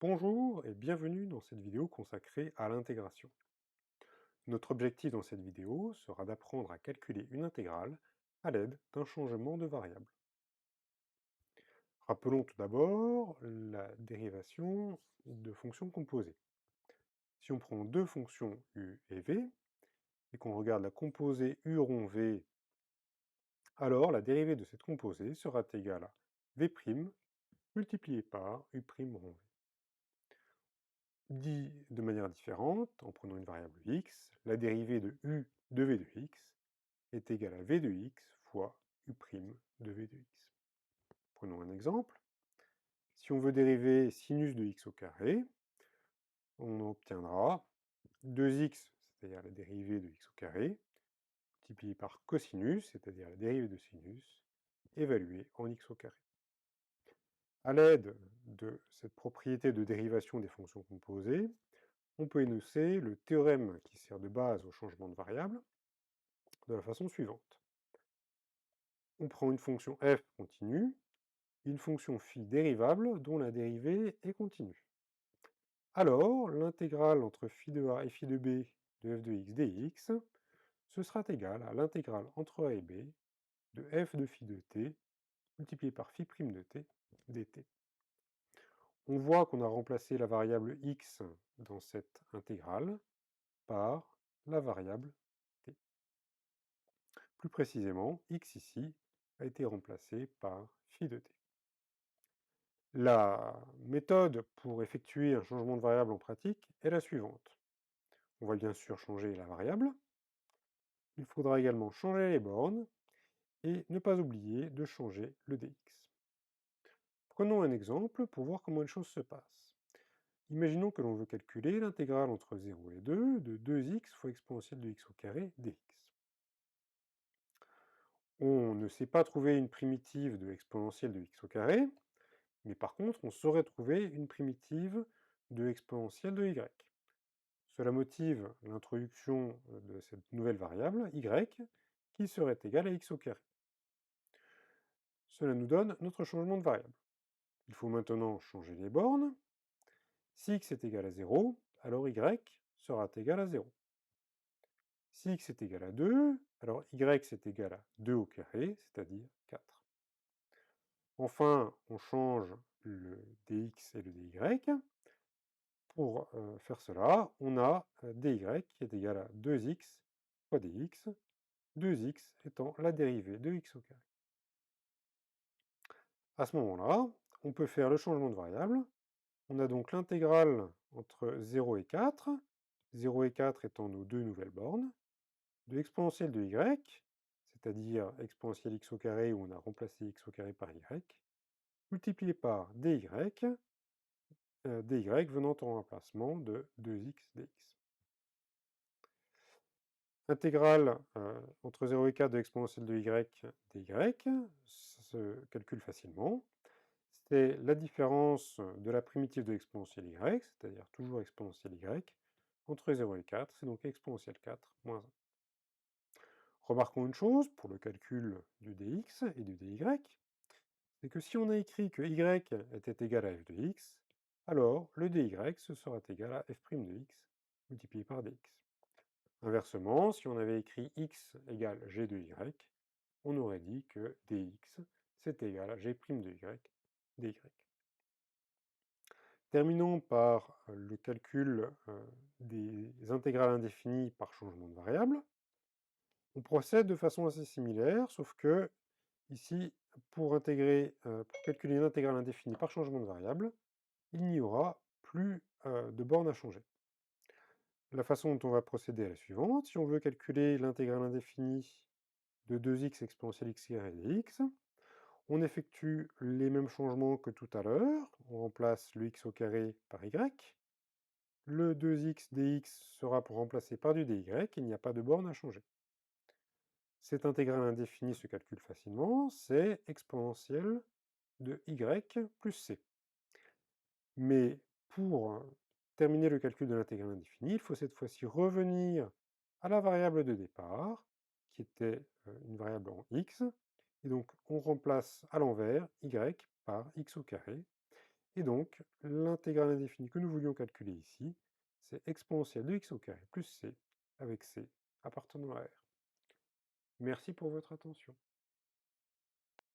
Bonjour et bienvenue dans cette vidéo consacrée à l'intégration. Notre objectif dans cette vidéo sera d'apprendre à calculer une intégrale à l'aide d'un changement de variable. Rappelons tout d'abord la dérivation de fonctions composées. Si on prend deux fonctions u et v, et qu'on regarde la composée u rond v, alors la dérivée de cette composée sera égale à v' multiplié par u' rond v. Dit de manière différente, en prenant une variable x, la dérivée de u de v de x est égale à v de x fois u' de v de x. Prenons un exemple. Si on veut dériver sinus de x au carré, on obtiendra 2x, c'est-à-dire la dérivée de x au carré, multiplié par cosinus, c'est-à-dire la dérivée de sinus, évaluée en x au carré. À l'aide de cette propriété de dérivation des fonctions composées, on peut énoncer le théorème qui sert de base au changement de variable de la façon suivante. On prend une fonction f continue, une fonction phi dérivable dont la dérivée est continue. Alors, l'intégrale entre phi de a et phi de b de f de x dx, ce sera égal à l'intégrale entre a et b de f de phi de t multiplié par phi' de t dt. On voit qu'on a remplacé la variable x dans cette intégrale par la variable t. Plus précisément, x ici a été remplacé par phi de t. La méthode pour effectuer un changement de variable en pratique est la suivante. On va bien sûr changer la variable. Il faudra également changer les bornes et ne pas oublier de changer le dx. Prenons un exemple pour voir comment les choses se passent. Imaginons que l'on veut calculer l'intégrale entre 0 et 2 de 2x fois exponentielle de x au carré dx. On ne sait pas trouver une primitive de exponentielle de x au carré, mais par contre, on saurait trouver une primitive de exponentielle de y. Cela motive l'introduction de cette nouvelle variable, y, qui serait égale à x au carré. Cela nous donne notre changement de variable. Il faut maintenant changer les bornes. Si x est égal à 0, alors y sera égal à 0. Si x est égal à 2, alors y c'est égal à 2 au carré, c'est-à-dire 4. Enfin, on change le dx et le dy. Pour faire cela, on a dy qui est égal à 2x fois dx, 2x étant la dérivée de x au carré. À ce moment-là, on peut faire le changement de variable. On a donc l'intégrale entre 0 et 4, 0 et 4 étant nos deux nouvelles bornes, de l'exponentielle de y, c'est-à-dire exponentielle x au carré où on a remplacé x au carré par y, multiplié par dy, dy venant en remplacement de 2x dx. Intégrale entre 0 et 4 de l'exponentielle de y dy, ça se calcule facilement. C'est la différence de la primitive de l'exponentielle y, c'est-à-dire toujours exponentielle y, entre 0 et 4, c'est donc exponentielle 4 moins 1. Remarquons une chose pour le calcul du dx et du dy, c'est que si on a écrit que y était égal à f de x, alors le dy ce sera égal à f' de x multiplié par dx. Inversement, si on avait écrit x égale g de y, on aurait dit que dx c'est égal à g' de y dy. Terminons par le calcul des intégrales indéfinies par changement de variable. On procède de façon assez similaire, sauf que ici, pour calculer une intégrale indéfinie par changement de variable, il n'y aura plus de bornes à changer. La façon dont on va procéder est la suivante. Si on veut calculer l'intégrale indéfinie de 2x exponentielle x carré dx, on effectue les mêmes changements que tout à l'heure. On remplace le x au carré par y. Le 2x dx sera remplacé par du dy, il n'y a pas de borne à changer. Cette intégrale indéfinie se calcule facilement, c'est exponentielle de y plus c. Mais pour terminer le calcul de l'intégrale indéfinie, il faut cette fois-ci revenir à la variable de départ, qui était une variable en x, et donc on remplace à l'envers y par x au carré, Et donc, l'intégrale indéfinie que nous voulions calculer ici, c'est exponentielle de x au carré plus c, avec c appartenant à R. Merci pour votre attention.